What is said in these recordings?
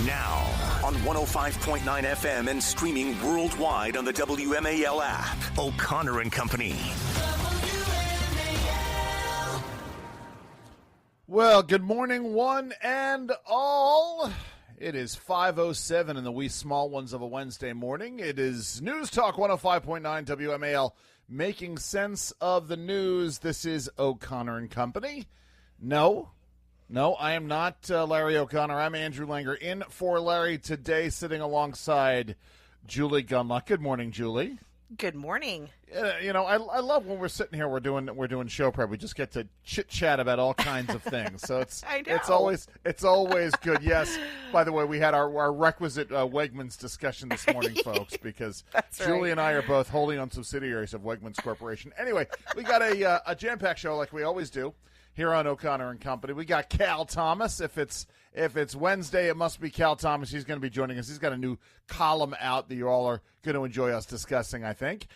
Now, on 105.9 FM and streaming worldwide on the WMAL app, O'Connor and Company. Well, good morning, one and all. It is 5:07 in the wee small ones of a Wednesday morning. It is News Talk 105.9 WMAL, making sense of the news. This is O'Connor and Company. No, I am not Larry O'Connor. I'm Andrew Langer, in for Larry today, sitting alongside Julie Gunlock. Good morning, Julie. Good morning. I love when we're sitting here. We're doing show prep. We just get to chit chat about all kinds of things. So it's always good. Yes. By the way, we had our requisite Wegmans discussion this morning, folks, because Julie and I are both wholly owned subsidiaries of Wegmans Corporation. Anyway, we got a jam-packed show like we always do here on O'Connor and Company. We got Cal Thomas. If it's Wednesday, it must be Cal Thomas. He's going to be joining us. He's got a new column out that you all are going to enjoy us discussing, I think.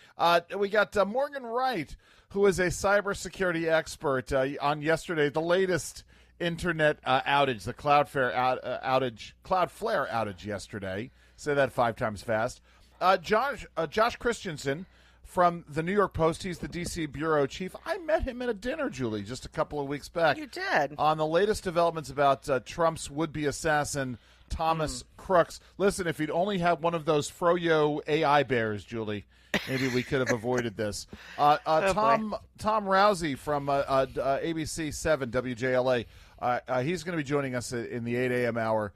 We got Morgan Wright, who is a cybersecurity expert, on yesterday, the latest internet outage, the Cloudflare outage yesterday. Say that 5 times fast. Josh Christensen from the New York Post. He's the D.C. bureau chief. I met him at a dinner, Julie, just a couple of weeks back. You did. On the latest developments about Trump's would-be assassin, Thomas Crooks. Listen, if he'd only had one of those Froyo AI bears, Julie, maybe we could have avoided this. Tom Rousey from ABC 7 WJLA. He's going to be joining us in the 8 a.m. hour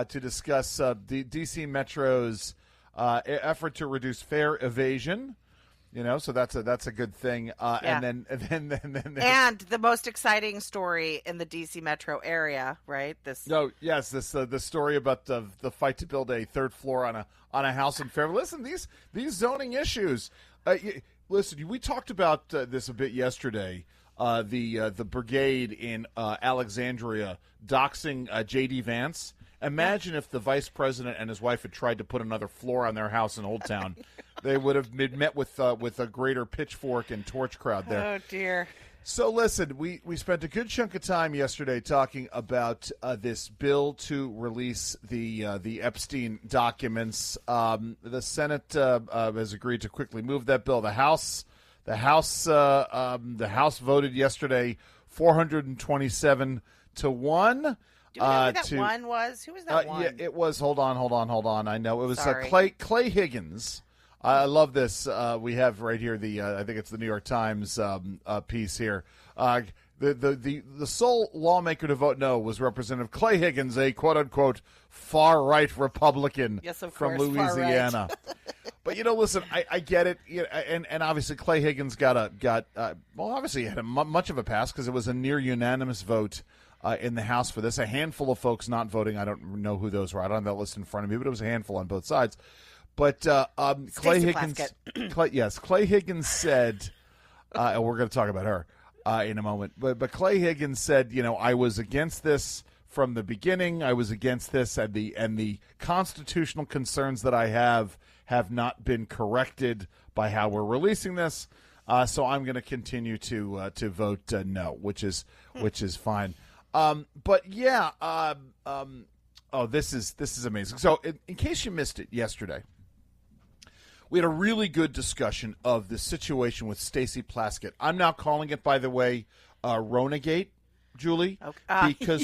to discuss the D.C. Metro's effort to reduce fare evasion. So that's a good thing. And then the most exciting story in the DC metro area, right? The story about the fight to build a third floor on a house in Fairview. Listen, these zoning issues. Listen, we talked about this a bit yesterday. The brigade in Alexandria doxing J.D. Vance. Imagine if the vice president and his wife had tried to put another floor on their house in Old Town. They would have met with a greater pitchfork and torch crowd there. Oh, dear. So, listen, we spent a good chunk of time yesterday talking about this bill to release the Epstein documents. The Senate has agreed to quickly move that bill. The House voted yesterday 427 to 1. Do you know who that one was? Who was that one? Yeah, it was. Hold on. I know it was Clay Higgins. I love this. We have right here I think it's the New York Times piece here. The sole lawmaker to vote no was Representative Clay Higgins, a quote unquote far right Republican from Louisiana. But listen, I get it. And obviously Clay Higgins obviously had much of a pass because it was a near unanimous vote in the House for this. A handful of folks not voting. I don't know who those were. I don't have that list in front of me, but it was a handful on both sides. But Clay Higgins, Clay Higgins said, and we're going to talk about her in a moment. But Clay Higgins said, I was against this from the beginning. I was against this, and the constitutional concerns that I have not been corrected by how we're releasing this. So I'm going to continue to vote no, which is fine. This is amazing. So in case you missed it yesterday, we had a really good discussion of the situation with Stacey Plaskett. I'm now calling it, by the way, Ronagate, Julie, because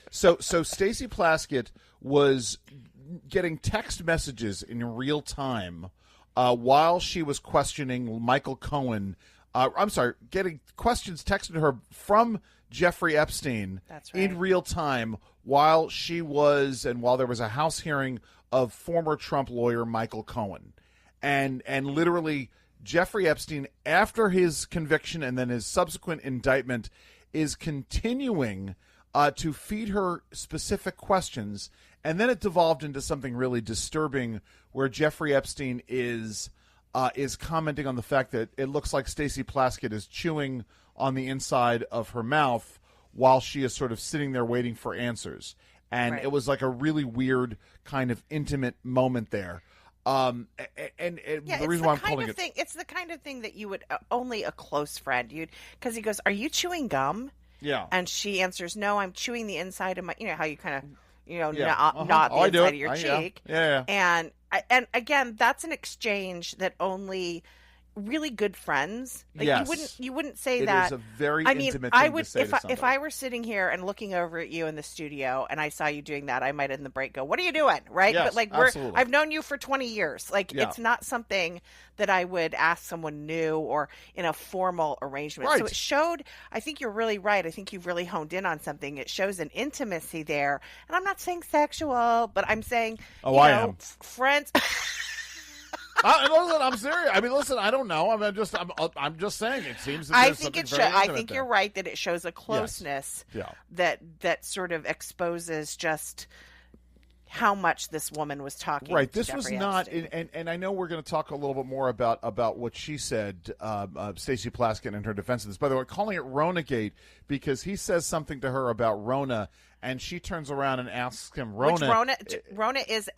Stacey Plaskett was getting text messages in real time while she was questioning Michael Cohen. Getting questions texted to her from Jeffrey Epstein in real time while there was a House hearing of former Trump lawyer Michael Cohen. And literally Jeffrey Epstein, after his conviction and then his subsequent indictment, is continuing to feed her specific questions. And then it devolved into something really disturbing where Jeffrey Epstein is commenting on the fact that it looks like Stacey Plaskett is chewing on the inside of her mouth while she is sort of sitting there waiting for answers. And it was like a really weird kind of intimate moment there. The reason why I'm calling it, it's the kind of thing that you would only a close friend because he goes, "Are you chewing gum?" Yeah, and she answers, "No, I'm chewing the inside of my." You know how you kind of not the inside of your cheek. Yeah. And again, that's an exchange that only really good friends. Like, yes. You wouldn't say that. It is a very intimate I thing would to say to somebody. if I were sitting here and looking over at you in the studio and I saw you doing that, I might in the break go, "What are you doing?" Right? Yes, but like absolutely. I've known you for 20 years. Like it's not something that I would ask someone new or in a formal arrangement. Right. So it showed, I think you're really right. I think you've really honed in on something. It shows an intimacy there. And I'm not saying sexual, but I'm saying I am. Friends. Listen, I'm serious. I mean, listen, I don't know. I'm just saying. It seems. That I think you're right that it shows a closeness yes. that sort of exposes just how much this woman was talking. Right. To This Jeffrey was not, Epstein. and I know we're going to talk a little bit more about what she said, Stacey Plaskett, and her defense of this. By the way, calling it Ronagate because he says something to her about Rona. And she turns around and asks him, Rona. Which Rona is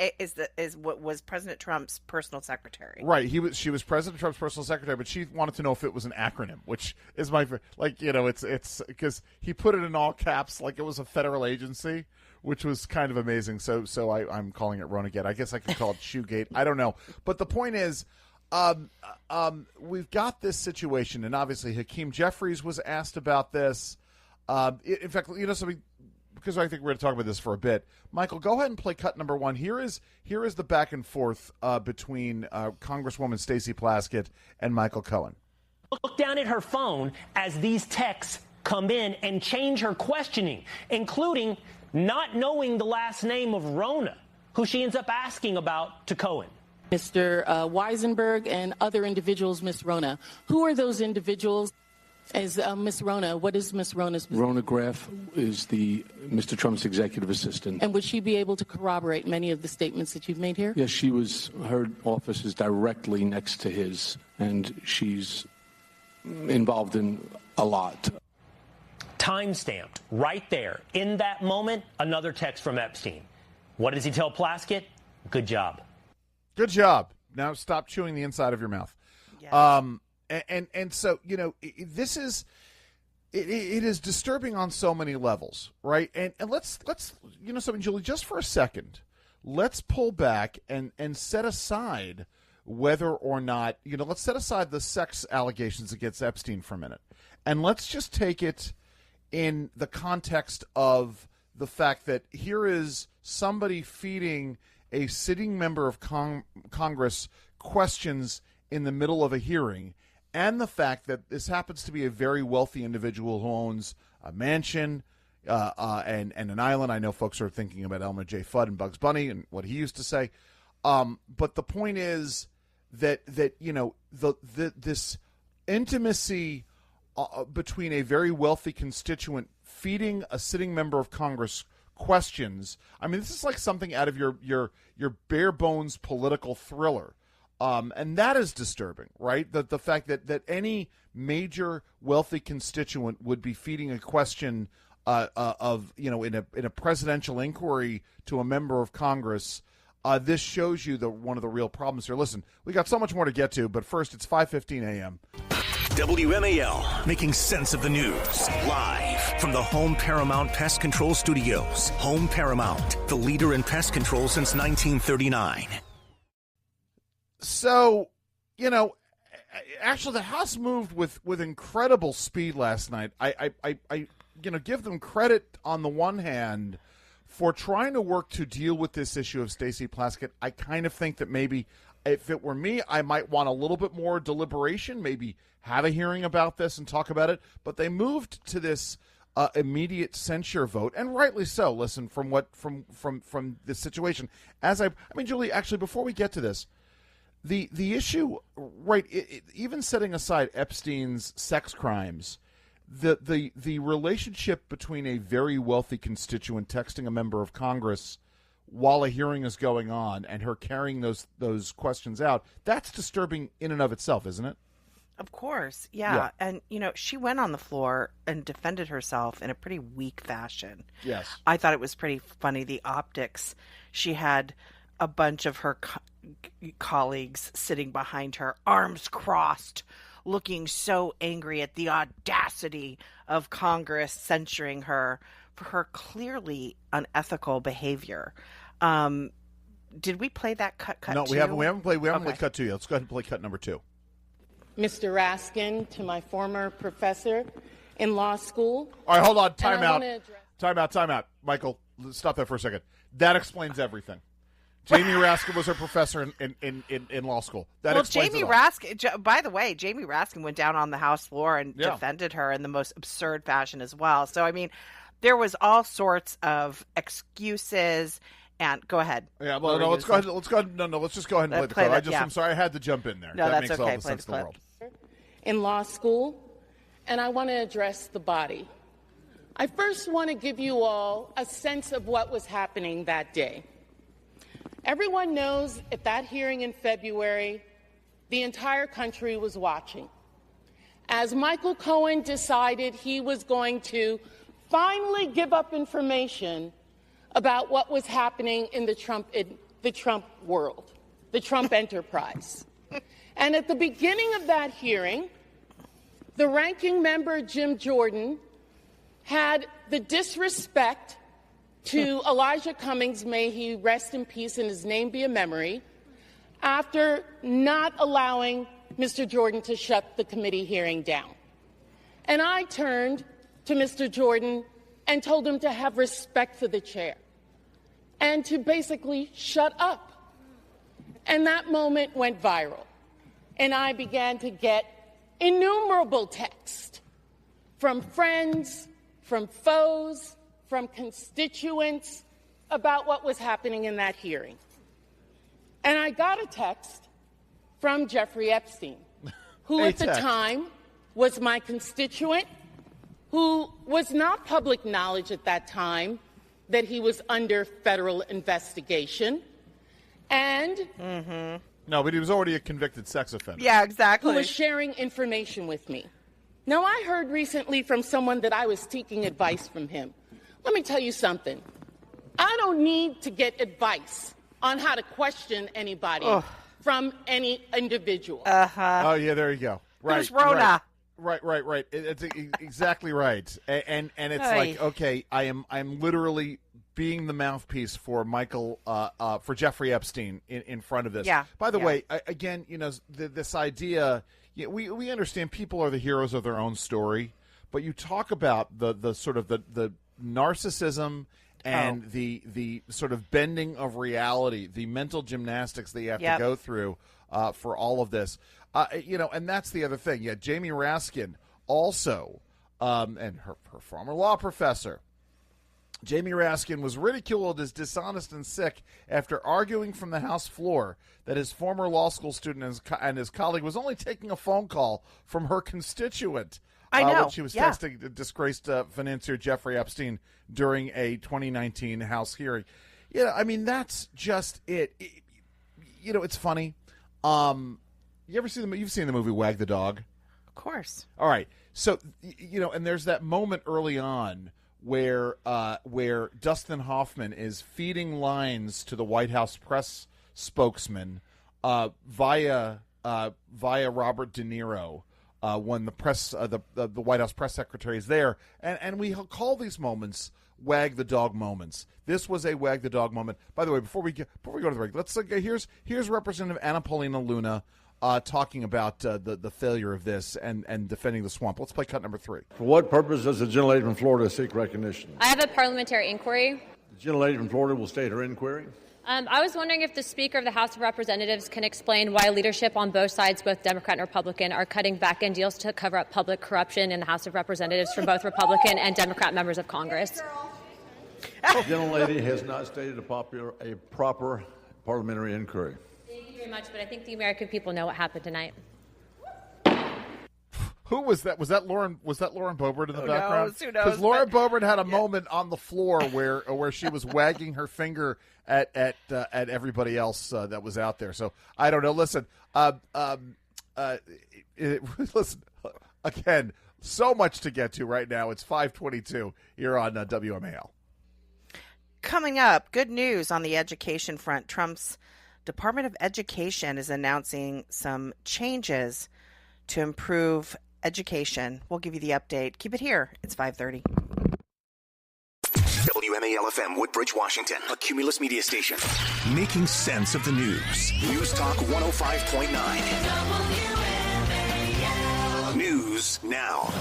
what was President Trump's personal secretary. Right. She was President Trump's personal secretary, but she wanted to know if it was an acronym, which is it's because he put it in all caps like it was a federal agency, which was kind of amazing. So I'm calling it Ronagate. I guess I could call it Shoegate. I don't know. But the point is, we've got this situation, and obviously Hakeem Jeffries was asked about this. In fact, something. Because I think we're going to talk about this for a bit. Michael, go ahead and play cut number one. Here is the back and forth between Congresswoman Stacey Plaskett and Michael Cohen. Look down at her phone as these texts come in and change her questioning, including not knowing the last name of Rona, who she ends up asking about to Cohen. Mr. Weisenberg and other individuals, Ms. Rona. Who are those individuals? As Ms. Rona, what is Ms. Rona's position? Rona Graff is Mr. Trump's executive assistant. And would she be able to corroborate many of the statements that you've made here? Yes, her office is directly next to his, and she's involved in a lot. Time-stamped right there. In that moment, another text from Epstein. What does he tell Plaskett? Good job. Good job. Now stop chewing the inside of your mouth. Yes. And so, this is it is disturbing on so many levels, right? And let's something, Julie, just for a second, let's pull back and set aside whether or not, let's set aside the sex allegations against Epstein for a minute. And let's just take it in the context of the fact that here is somebody feeding a sitting member of Congress questions in the middle of a hearing. And the fact that this happens to be a very wealthy individual who owns a mansion and an island. I know folks are thinking about Elmer J. Fudd and Bugs Bunny and what he used to say. But the point is that this intimacy between a very wealthy constituent feeding a sitting member of Congress questions. I mean, this is like something out of your bare bones political thriller. And that is disturbing, right? The fact that any major wealthy constituent would be feeding a question of in a presidential inquiry to a member of Congress. This shows you one of the real problems here. Listen, we got so much more to get to, but first it's 5:15 a.m. WMAL, making sense of the news. Live from the Home Paramount Pest Control Studios. Home Paramount, the leader in pest control since 1939. So, actually, the House moved with incredible speed last night. I give them credit on the one hand for trying to work to deal with this issue of Stacey Plaskett. I kind of think that maybe if it were me, I might want a little bit more deliberation, maybe have a hearing about this and talk about it. But they moved to this immediate censure vote, and rightly so. Listen, from this situation, Julie, actually, before we get to this. The issue, right, even setting aside Epstein's sex crimes, the relationship between a very wealthy constituent texting a member of Congress while a hearing is going on and her carrying those questions out, that's disturbing in and of itself, isn't it? Of course, yeah. And, she went on the floor and defended herself in a pretty weak fashion. Yes. I thought it was pretty funny, the optics. She had a bunch of her colleagues sitting behind her, arms crossed, looking so angry at the audacity of Congress censuring her for her clearly unethical behavior. Did we play that cut? No, we haven't played cut 2 yet. Let's go ahead and play cut number 2. Mr. Raskin, to my former professor in law school. All right, hold on. Time out. Michael, stop that for a second. That explains everything. Jamie Raskin was her professor in law school. That explains Jamie it all. Raskin, by the way, Jamie Raskin went down on the House floor and Yeah. defended her in the most absurd fashion as well. So, I mean, there was all sorts of excuses. And go ahead. Yeah, well, no, let's go ahead. Let's just go ahead and play the clip. I'm sorry, I had to jump in there. No, that that's makes okay. all the sense in the world. In law school, and I want to address the body. I first want to give you all a sense of what was happening that day. Everyone knows at that hearing in February, the entire country was watching. As Michael Cohen decided he was going to finally give up information about what was happening in the Trump world, the Trump enterprise. And at the beginning of that hearing, the ranking member, Jim Jordan, had the disrespect to Elijah Cummings, may he rest in peace and his name be a memory, after not allowing Mr. Jordan to shut the committee hearing down. And I turned to Mr. Jordan and told him to have respect for the chair and to basically shut up. And that moment went viral. And I began to get innumerable texts from friends, from foes, from constituents about what was happening in that hearing. And I got a text from Jeffrey Epstein, who at the time was my constituent, who was not public knowledge at that time that he was under federal investigation, and No, but he was already a convicted sex offender. Yeah, exactly. who was sharing information with me. Now, I heard recently from someone that I was seeking advice from him. Let me tell you something. I don't need to get advice on how to question anybody from any individual. Oh, yeah, there you go. Right. Who's Rona? Right. It's exactly right. And it's like, okay, I'm literally being the mouthpiece for Michael, for Jeffrey Epstein in front of this. Yeah. By the way, again, this idea, we understand people are the heroes of their own story, but you talk about the sort of the narcissism and the sort of bending of reality, the mental gymnastics that you have to go through for all of this. And that's the other thing. Yeah, Jamie Raskin also, and her former law professor, Jamie Raskin, was ridiculed as dishonest and sick after arguing from the House floor that his former law school student and his colleague was only taking a phone call from her constituent. I know. When she was texting disgraced financier Jeffrey Epstein during a 2019 House hearing. Yeah, I mean, that's just it. It's funny. You've seen the movie Wag the Dog? Of course. All right. So, and there's that moment early on where Dustin Hoffman is feeding lines to the White House press spokesman via Robert De Niro when the press the White House press secretary is there, and we call these moments Wag the Dog moments. This was a Wag the Dog moment. By the way, before we go to the break, let's here's Representative Anna Paulina Luna talking about the failure of this and defending the swamp. Let's play cut number 3. For what purpose does the gentlelady from Florida seek recognition? I have a parliamentary inquiry. The gentlelady from Florida will state her inquiry. I was wondering if the Speaker of the House of Representatives can explain why leadership on both sides, both Democrat and Republican, are cutting back-end deals to cover up public corruption in the House of Representatives from both Republican and Democrat members of Congress. The gentlelady has not stated a proper parliamentary inquiry. Thank you very much, but I think the American people know what happened tonight. Who was that? Was that Lauren Boebert in the background? Who knows? Because Lauren Boebert had a moment on the floor where she was wagging her finger at everybody else that was out there. So I don't know. Listen, listen again. So much to get to right now. It's 5:22 here on WMAL. Coming up, good news on the education front. Trump's Department of Education is announcing some changes to improve education. We'll give you the update. Keep it here. It's 5:30. WMAL-FM, Woodbridge, Washington, a Cumulus media station. Making sense of the news. News Talk 105.9. News now.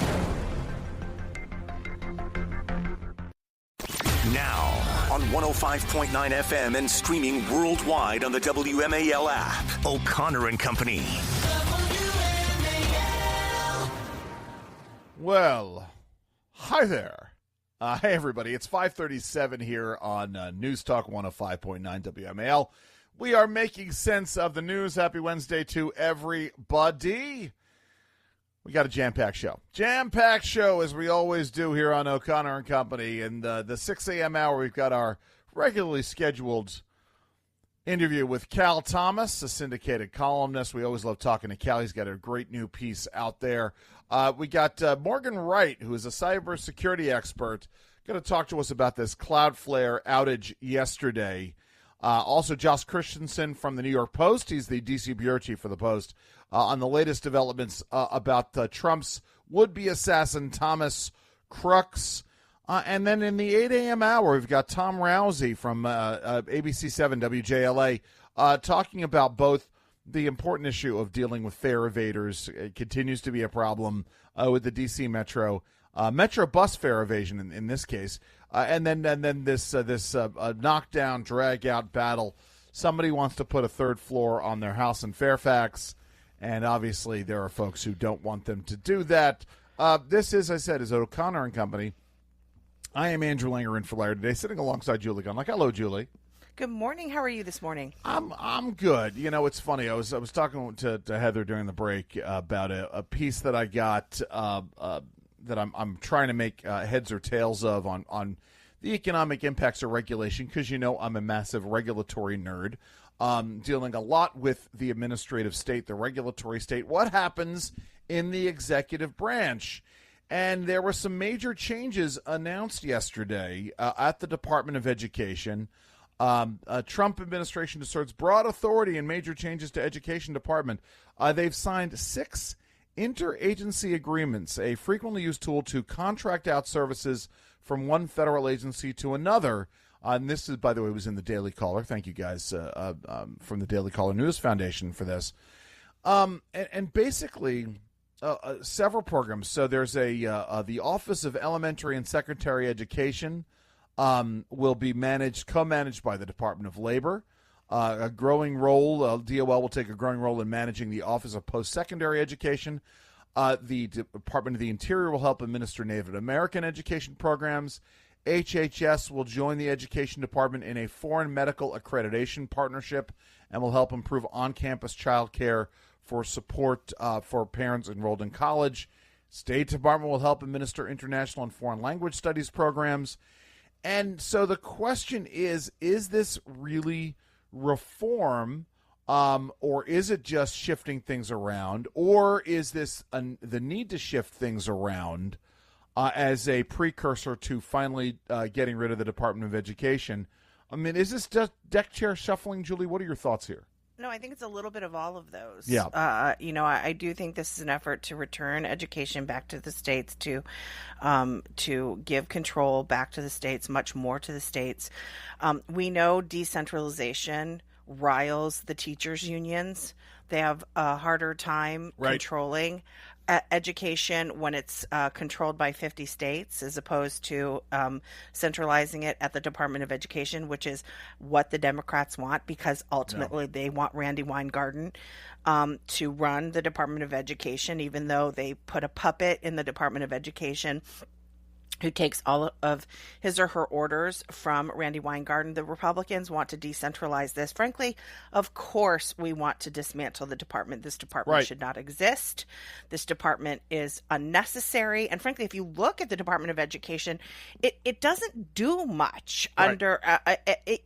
Now on 105.9 FM and streaming worldwide on the WMAL app. O'Connor and Company. Well, hi there. Hey, everybody. It's 5:37 here on News Talk 105.9 WMAL. We are making sense of the news. Happy Wednesday to everybody. We got a jam-packed show. Jam-packed show, as we always do here on O'Connor and Company. In the 6 a.m. hour, we've got our regularly scheduled interview with Cal Thomas, a syndicated columnist. We always love talking to Cal. He's got a great new piece out there. We got Morgan Wright, who is a cybersecurity expert, going to talk to us about this Cloudflare outage yesterday. Also, Josh Christensen from the New York Post. He's the D.C. bureau chief for the Post. On the latest developments about Trump's would-be assassin, Thomas Crooks. And then in the 8 a.m. hour, we've got Tom Rousey from ABC7 WJLA talking about both the important issue of dealing with fare evaders. It continues to be a problem with the D.C. Metro bus fare evasion in this case. And then this knockdown, drag-out battle. Somebody wants to put a third floor on their house in Fairfax, and obviously there are folks who don't want them to do that. This is, I said, is O'Connor and Company. I am Andrew Langer in for Larry today, sitting alongside Julie Gunlock. Hello, Julie. Good morning. How are you this morning? I'm good. You know, it's funny. I was talking to Heather during the break about a piece that I got that I'm trying to make heads or tails of on the economic impacts of regulation, because you know I'm a massive regulatory nerd, dealing a lot with the administrative state, the regulatory state. What happens in the executive branch? And there were some major changes announced yesterday at the Department of Education. Trump administration asserts broad authority and major changes to Education Department. They've signed 6 interagency agreements, a frequently used tool to contract out services from one federal agency to another. And this is, by the way, was in the Daily Caller. Thank you guys from the Daily Caller News Foundation for this. And basically, several programs. So there's the Office of Elementary and Secondary Education will be co-managed by the Department of Labor. A growing role, DOL will take a growing role in managing the Office of Post-Secondary Education. The Department of the Interior will help administer Native American education programs. HHS will join the Education Department in a foreign medical accreditation partnership and will help improve on-campus child care for support for parents enrolled in college. State Department will help administer international and foreign language studies programs. And so the question is this really reform, or is it just shifting things around, or is this the need to shift things around as a precursor to finally getting rid of the Department of Education? I mean, is this just deck chair shuffling, Julie? What are your thoughts here? No, I think it's a little bit of all of those. Yeah. I do think this is an effort to return education back to the states, to give control back to the states, much more to the states. We know decentralization riles the teachers' unions. They have a harder time controlling education when it's controlled by 50 states, as opposed to centralizing it at the Department of Education, which is what the Democrats want, because ultimately they want Randy Weingarten to run the Department of Education, even though they put a puppet in the Department of Education who takes all of his or her orders from Randy Weingarten. The Republicans want to decentralize this. Frankly, of course, we want to dismantle the department. This department should not exist. This department is unnecessary. And frankly, if you look at the Department of Education, it doesn't do much under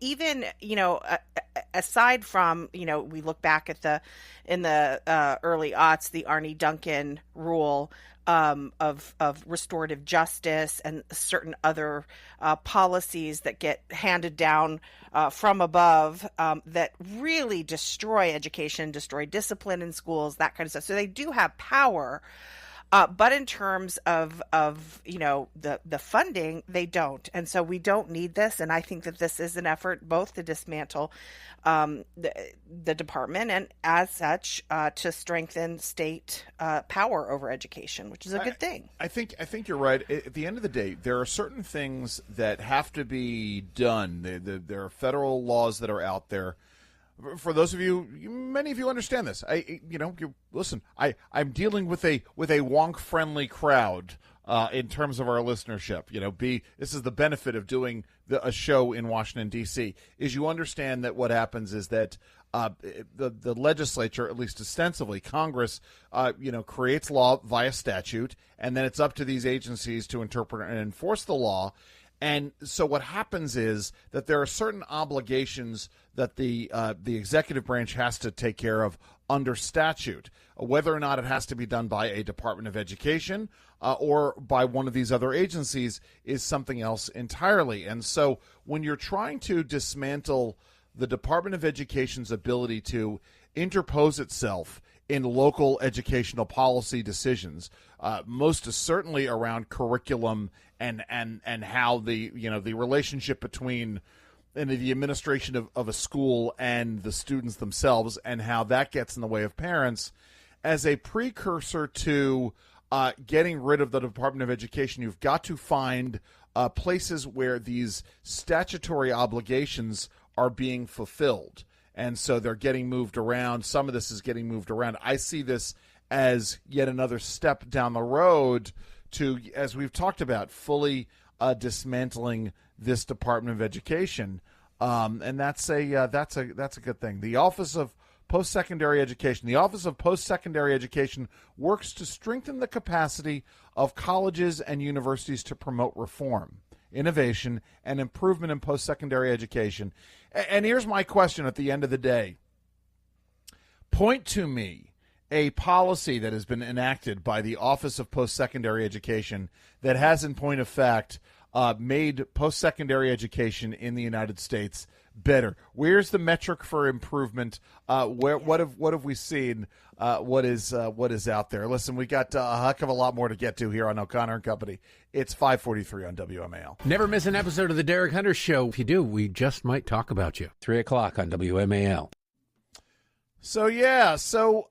even, aside from, we look back at in the early aughts, the Arne Duncan rule of restorative justice and certain other policies that get handed down from above that really destroy education, destroy discipline in schools, that kind of stuff. So they do have power. But in terms of the funding, they don't. And so we don't need this. And I think that this is an effort both to dismantle the department and as such to strengthen state power over education, which is a good thing. I think you're right. At the end of the day, there are certain things that have to be done. There are federal laws that are out there. For those of you, many of you understand this. Listen. I'm dealing with a wonk-friendly crowd in terms of our listenership. This is the benefit of doing a show in Washington D.C. is you understand that what happens is that the legislature, at least ostensibly, Congress, creates law via statute, and then it's up to these agencies to interpret and enforce the law. And so what happens is that there are certain obligations that the executive branch has to take care of under statute, whether or not it has to be done by a Department of Education or by one of these other agencies is something else entirely. And so when you're trying to dismantle the Department of Education's ability to interpose itself in local educational policy decisions, most certainly around curriculum and how the relationship between the administration of a school and the students themselves, and how that gets in the way of parents, as a precursor to getting rid of the Department of Education, you've got to find places where these statutory obligations are being fulfilled. And so they're getting moved around. Some of this is getting moved around. I see this as yet another step down the road to, as we've talked about, fully dismantling this Department of Education, and that's a good thing. The Office of Post-Secondary Education. The Office of Post-Secondary Education works to strengthen the capacity of colleges and universities to promote reform, innovation, and improvement in post-secondary education. And here's my question at the end of the day. Point to me a policy that has been enacted by the Office of Post-Secondary Education that has, in point of fact, made post-secondary education in the United States better. Where's the metric for improvement? What have we seen? What is out there? Listen, we got a heck of a lot more to get to here on O'Connor and Company. It's 5:43 on WMAL. Never miss an episode of the Derek Hunter Show. If you do, we just might talk about you. 3 o'clock on WMAL. So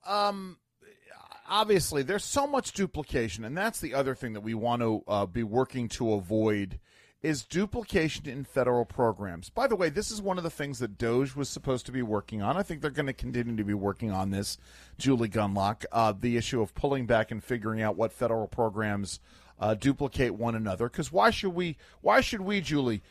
obviously there's so much duplication, and that's the other thing that we want to be working to avoid is duplication in federal programs. By the way, this is one of the things that DOJ was supposed to be working on. I think they're going to continue to be working on this, Julie Gunlock, the issue of pulling back and figuring out what federal programs duplicate one another. Because why should we, Julie,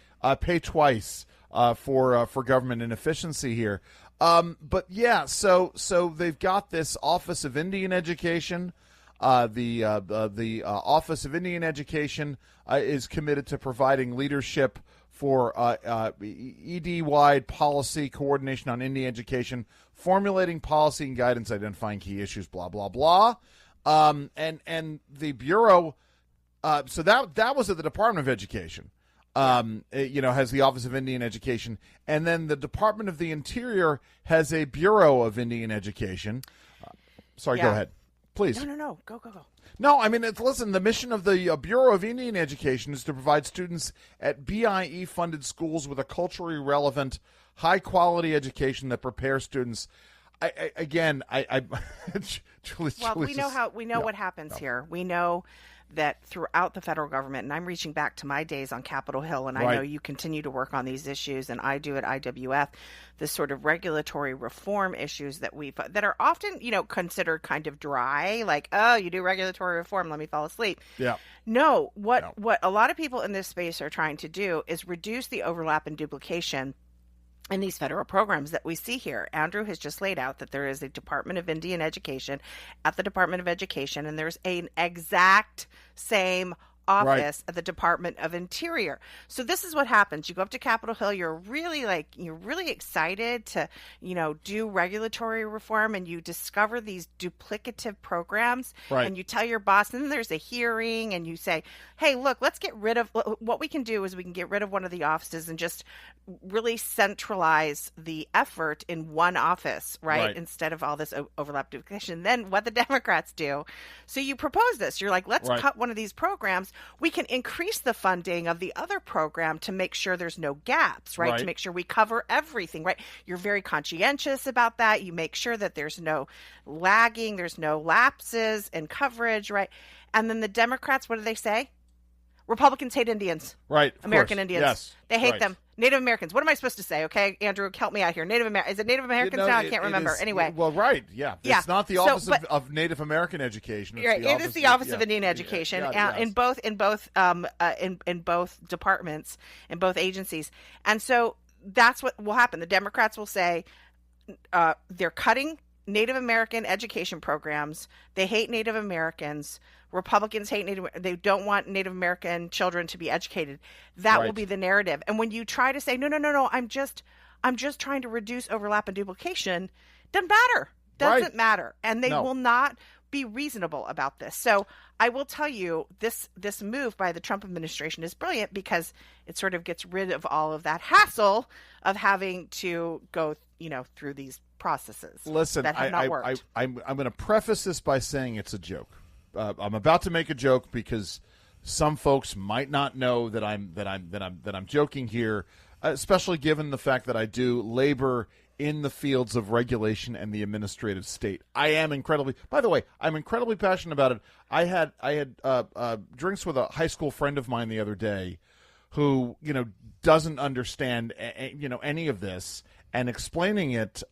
pay twice for government inefficiency here? But yeah, so they've got this Office of Indian Education. The Office of Indian Education is committed to providing leadership for ED-wide policy coordination on Indian education, formulating policy and guidance, identifying key issues, blah blah blah. And the Bureau, so that was at the Department of Education. Has the Office of Indian Education, and then the Department of the Interior has a Bureau of Indian Education. Go ahead, please. No, go. No, I mean, listen, the mission of the Bureau of Indian Education is to provide students at BIE-funded schools with a culturally relevant, high-quality education that prepares students. We know what happens here. We know that throughout the federal government, and I'm reaching back to my days on Capitol Hill, and I know you continue to work on these issues, and I do at IWF, this sort of regulatory reform issues that are often, considered kind of dry, like, oh, you do regulatory reform, let me fall asleep. Yeah. No, what a lot of people in this space are trying to do is reduce the overlap and duplication in these federal programs that we see here. Andrew has just laid out that there is a Department of Indian Education at the Department of Education, and there's an exact same office at the Department of Interior. So this is what happens. You go up to Capitol Hill, you're really excited to, do regulatory reform, and you discover these duplicative programs, and you tell your boss, and then there's a hearing, and you say, hey, look, let's get rid of, what we can do is we can get rid of one of the offices and just really centralize the effort in one office, right? Instead of all this overlap duplication. Then what the Democrats do, so you propose this, you're like, let's cut one of these programs. We can increase the funding of the other program to make sure there's no gaps, right? To make sure we cover everything, right? You're very conscientious about that. You make sure that there's no lagging, there's no lapses in coverage, right? And then the Democrats, what do they say? Republicans hate Indians. Right. American Indians. Yes. They hate them. Native Americans. What am I supposed to say? Okay, Andrew, help me out here. Is it Native Americans now? I can't remember. Anyway. Well, right. Yeah. It's not the Office of Native American Education. It is the Office of Indian Education in both departments, in both agencies. And so that's what will happen. The Democrats will say they're cutting Native American education programs. They hate Native Americans. Republicans hate they don't want Native American children to be educated. That will be the narrative. And when you try to say, no, I'm just trying to reduce overlap and duplication, doesn't matter. And they will not be reasonable about this. So I will tell you, this move by the Trump administration is brilliant because it sort of gets rid of all of that hassle of having to go, through these processes. Listen, that have not worked. I'm going to preface this by saying it's a joke. I'm about to make a joke because some folks might not know that I'm joking here, especially given the fact that I do labor in the fields of regulation and the administrative state. I'm incredibly passionate about it. I had drinks with a high school friend of mine the other day who, doesn't understand, any of this, and explaining it,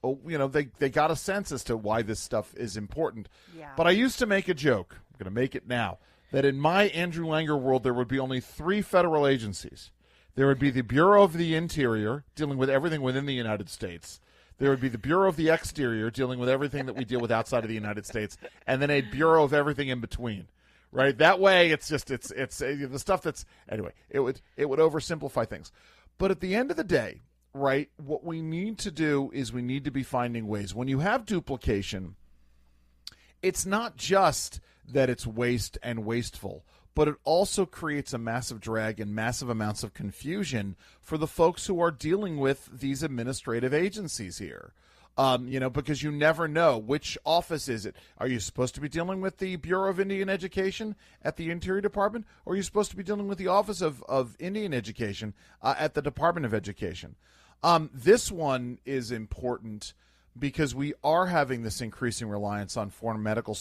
they got a sense as to why this stuff is important. Yeah. But I used to make a joke. I'm going to make it now, that in my Andrew Langer world, there would be only 3 federal agencies. There would be the Bureau of the Interior, dealing with everything within the United States. There would be the Bureau of the Exterior, dealing with everything that we deal with outside of the United States, and then a Bureau of everything in between. Right? That way, it's the stuff that's, anyway, it would oversimplify things. But at the end of the day, right, what we need to do is we need to be finding ways. When you have duplication, it's not just that it's waste and wasteful, but it also creates a massive drag and massive amounts of confusion for the folks who are dealing with these administrative agencies here. Because you never know which office is it. Are you supposed to be dealing with the Bureau of Indian Education at the Interior Department, or are you supposed to be dealing with the Office of Indian Education at the Department of Education? This one is important because we are having this increasing reliance on foreign medical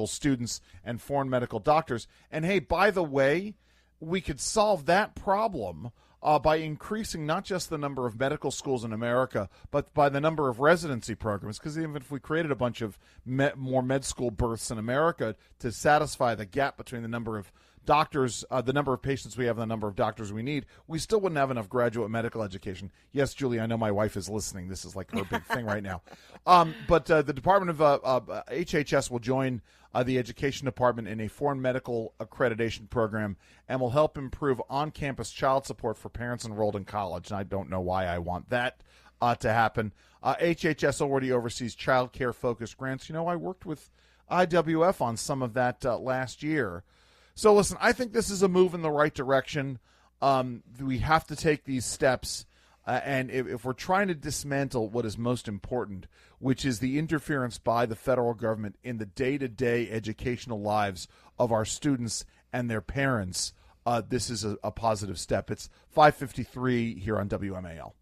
students and foreign medical doctors. And hey, by the way, we could solve that problem by increasing not just the number of medical schools in America, but by the number of residency programs. Because even if we created a bunch of more med school births in America to satisfy the gap between the number of doctors, the number of patients we have, and the number of doctors we need, we still wouldn't have enough graduate medical education. Yes, Julie, I know my wife is listening. This is like her big thing right now. But the Department of HHS will join the Education Department in a foreign medical accreditation program and will help improve on-campus child support for parents enrolled in college. And I don't know why I want that to happen. HHS already oversees child care-focused grants. I worked with IWF on some of that last year. So listen, I think this is a move in the right direction. We have to take these steps. And if we're trying to dismantle what is most important, which is the interference by the federal government in the day-to-day educational lives of our students and their parents, this is a positive step. It's 5:53 here on WMAL.